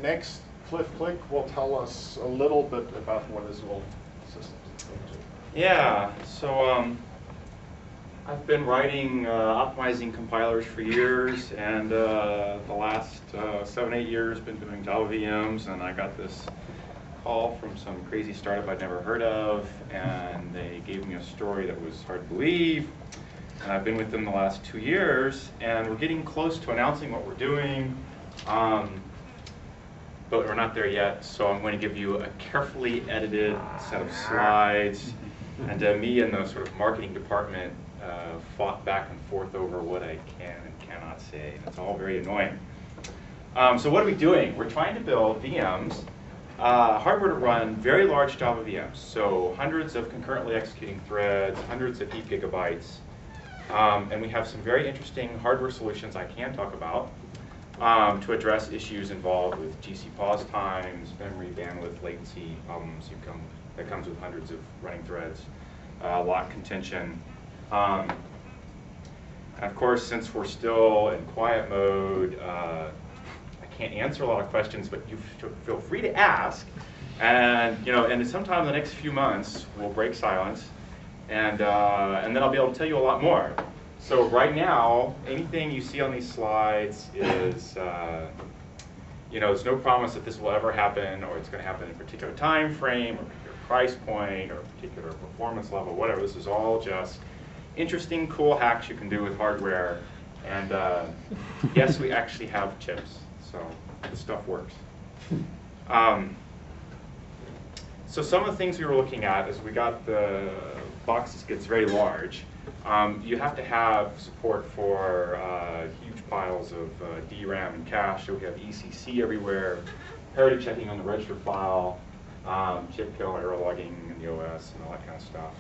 Next, Click will tell us a little bit about what his little system is going to do. Yeah, so I've been writing optimizing compilers for years, and the last 7, 8 years been doing Java VMs, and I got this call from some crazy startup I'd never heard of, and they gave me a story that was hard to believe. And I've been with them the last 2 years, and we're getting close to announcing what we're doing, but we're not there yet, so I'm going to give you a carefully edited set of slides. And me and the sort of marketing department fought back and forth over what I can and cannot say. And it's all very annoying. So what are we doing? We're trying to build VMs, hardware to run very large Java VMs. So hundreds of concurrently executing threads, hundreds of heap gigabytes. And we have some very interesting hardware solutions I can talk about to address issues involved with GC pause times, memory bandwidth, latency problems that comes with hundreds of running threads, lock contention. And of course, since we're still in quiet mode, I can't answer a lot of questions, but you feel free to ask. And and sometime in the next few months, we'll break silence, and then I'll be able to tell you a lot more. So right now, anything you see on these slides is, there's no promise that this will ever happen, or it's going to happen in a particular time frame, or a particular price point, or a particular performance level, whatever. This is all just interesting, cool hacks you can do with hardware. And yes, we actually have chips, so the stuff works. So some of the things we were looking at as we got the boxes gets very large. You have to have support for huge piles of DRAM and cache. So we have ECC everywhere, parity checking on the register file, chip kill, error logging in the OS, and all that kind of stuff.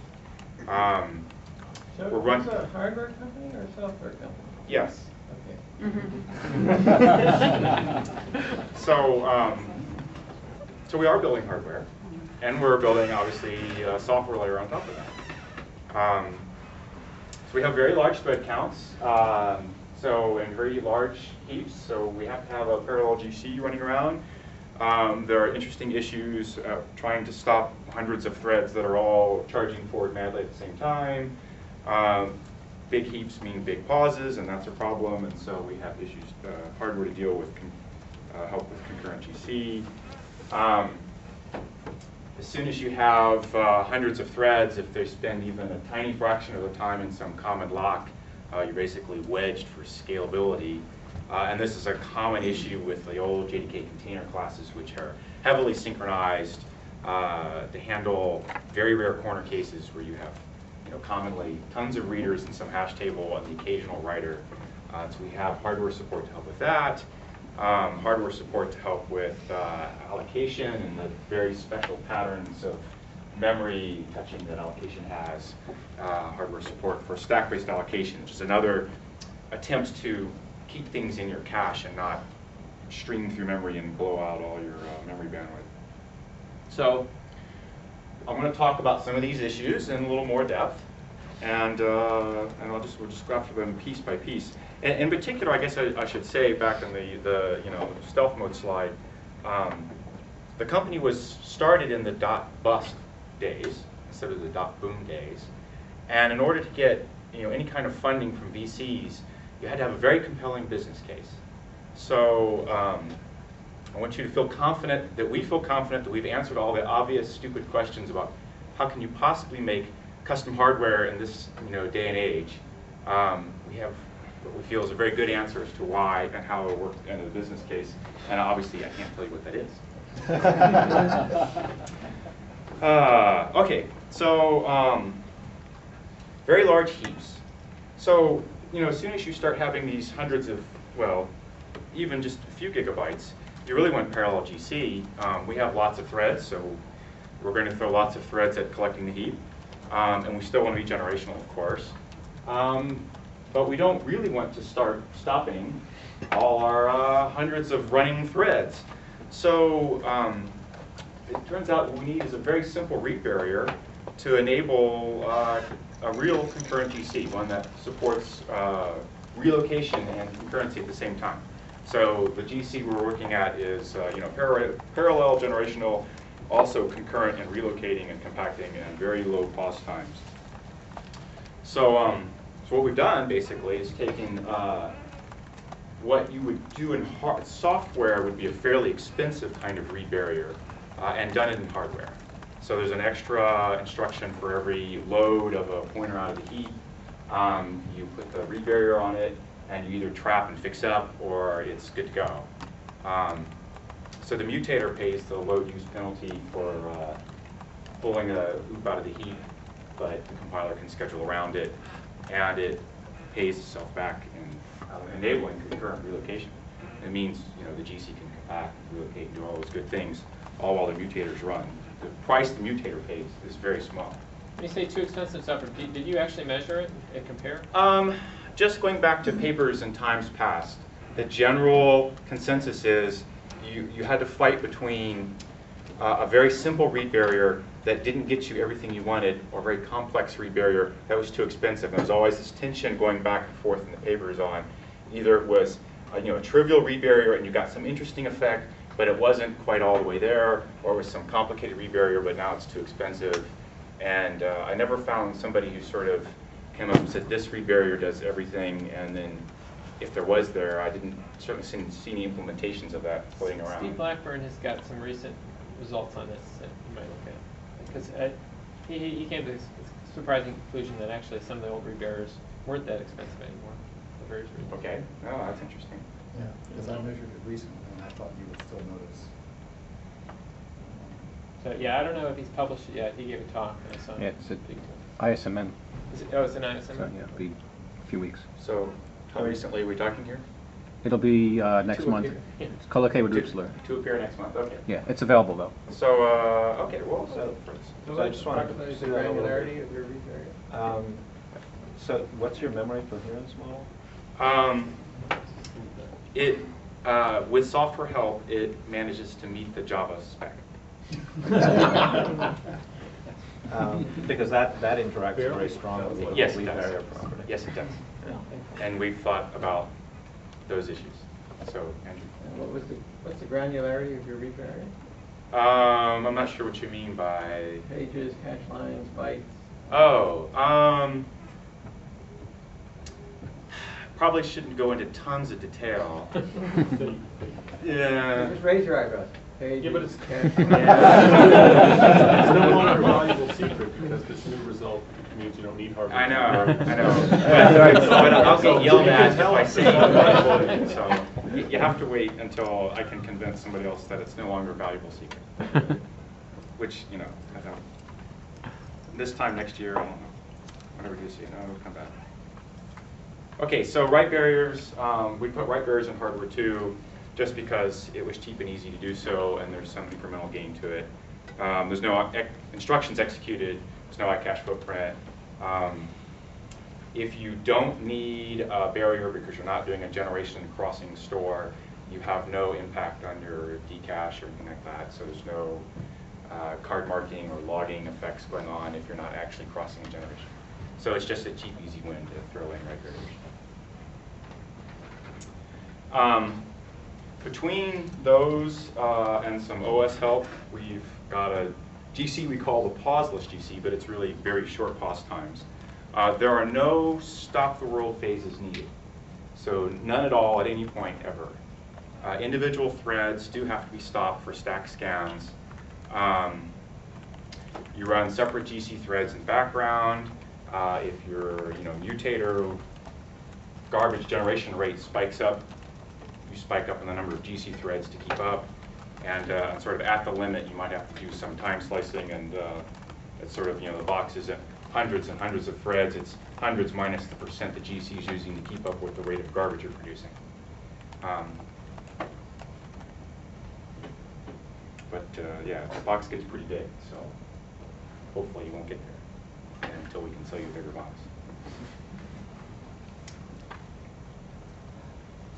So we're is it a hardware company or a software company? Yes. Okay. So we are building hardware, and we're building, obviously, a software layer on top of that. So we have very large thread counts, and very large heaps, so we have to have a parallel GC running around. There are interesting issues trying to stop hundreds of threads that are all charging forward madly at the same time. Big heaps mean big pauses, and that's a problem, and so we have issues, hardware to deal with, help with concurrent GC. As soon as you have hundreds of threads, if they spend even a tiny fraction of the time in some common lock, you're basically wedged for scalability. And this is a common issue with the old JDK container classes, which are heavily synchronized to handle very rare corner cases where you have commonly tons of readers in some hash table and the occasional writer. So we have hardware support to help with that. Hardware support to help with allocation and the very special patterns of memory touching that allocation has. Hardware support for stack-based allocation, which is another attempt to keep things in your cache and not stream through memory and blow out all your memory bandwidth. So I'm going to talk about some of these issues in a little more depth, and we'll just go after them piece by piece. In particular, I guess I should say, back in the stealth mode slide, the company was started in the .bust days instead of the .boom days, and in order to get any kind of funding from VCs, you had to have a very compelling business case. So I want you to feel confident that we feel confident that we've answered all the obvious stupid questions about how can you possibly make custom hardware in this day and age. We have what we feel is a very good answer as to why and how it will work into the business case. And obviously, I can't tell you what that is. Okay, so very large heaps. So as soon as you start having these hundreds of, well, even just a few gigabytes, you really want parallel GC. We have lots of threads, so we're going to throw lots of threads at collecting the heap. And we still want to be generational, of course. But we don't really want to start stopping all our hundreds of running threads. So it turns out what we need is a very simple read barrier to enable a real concurrent GC, one that supports relocation and concurrency at the same time. So the GC we're working at is parallel generational, also concurrent and relocating and compacting and very low pause times. So, so what we've done basically is taken what you would do in software would be a fairly expensive kind of read barrier and done it in hardware. So there's an extra instruction for every load of a pointer out of the heap. You put the read barrier on it, and you either trap and fix up, or it's good to go. So the mutator pays the load use penalty for pulling a loop out of the heap, but the compiler can schedule around it, and it pays itself back in enabling concurrent relocation. It means the GC can compact, relocate, and do all those good things, all while the mutators run. The price the mutator pays is very small. When you say too expensive software, did you actually measure it and compare? Just going back to papers in times past, the general consensus is you had to fight between a very simple read barrier that didn't get you everything you wanted, or a very complex read barrier that was too expensive. And there was always this tension going back and forth in the papers on either it was a trivial read barrier and you got some interesting effect, but it wasn't quite all the way there, or it was some complicated read barrier, but now it's too expensive. And I never found somebody who sort of came up and said, this read barrier does everything, and then if there was there, I didn't certainly see any implementations of that floating around. Steve Blackburn has got some recent results on this that you might look at. Because he came to this surprising conclusion that actually some of the old read barriers weren't that expensive anymore for various reasons. Okay, oh, that's interesting. Yeah, because I measured it recently, and I thought you would still notice. So yeah, I don't know if he's published it yet. He gave a talk. And I saw Yeah, it's at big talk. ISMN, Oh, it's an ISM? so yeah, it'll be a few weeks. So how recently are we talking here? It'll be next To month. appear. Yeah. It's collocated with Rupsler. To appear next month, okay. Yeah, it's available though. So, okay, well, So I just wanted to The see that a little granularity bit. of your read barrier. So what's your memory coherence model? With software help, it manages to meet the Java spec. Because that interacts very strongly with Yes, the it read does. barrier property. Yes, it does. Yeah. And we've thought about those issues. So, Andrew. And what's the granularity of your read barrier? I'm not sure what you mean by. Pages, cache lines, bytes. Oh, probably shouldn't go into tons of detail. Yeah. Just raise your eyebrows. Pages, Yeah, but it's cache it's lines. no longer a valuable secret because this new result means you don't need hardware. I know. But I'll get yelled at if I say it. So you have to wait until I can convince somebody else that it's no longer a valuable secret. Which, I don't. This time next year, I don't know. Whenever you see it, it'll come back. Okay, so write barriers. We put write barriers in hardware too, just because it was cheap and easy to do so, and there's some incremental gain to it. There's no instructions executed. There's no iCache footprint. If you don't need a barrier because you're not doing a generation crossing store, you have no impact on your Dcache or anything like that. So there's no card marking or logging effects going on if you're not actually crossing a generation. So it's just a cheap, easy win to throw in write barriers. Between those and some OS help, we've got a GC we call the pauseless GC, but it's really very short pause times. There are no stop the world phases needed. So none at all at any point ever. Individual threads do have to be stopped for stack scans. You run separate GC threads in background. If your mutator garbage generation rate spikes up, you spike up in the number of GC threads to keep up. And sort of at the limit, you might have to do some time slicing, and it's sort of, the box isn't hundreds and hundreds of threads. It's hundreds minus the percent the GC is using to keep up with the rate of garbage you're producing. Yeah, the box gets pretty big, so hopefully you won't get there until we can sell you a bigger box.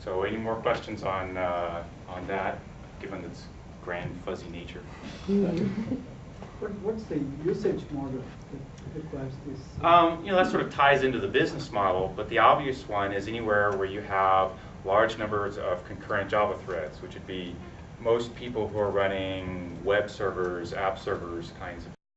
So any more questions on that, given its grand fuzzy nature? What's the usage model that requires this? That sort of ties into the business model, but the obvious one is anywhere where you have large numbers of concurrent Java threads, which would be most people who are running web servers, app servers kinds of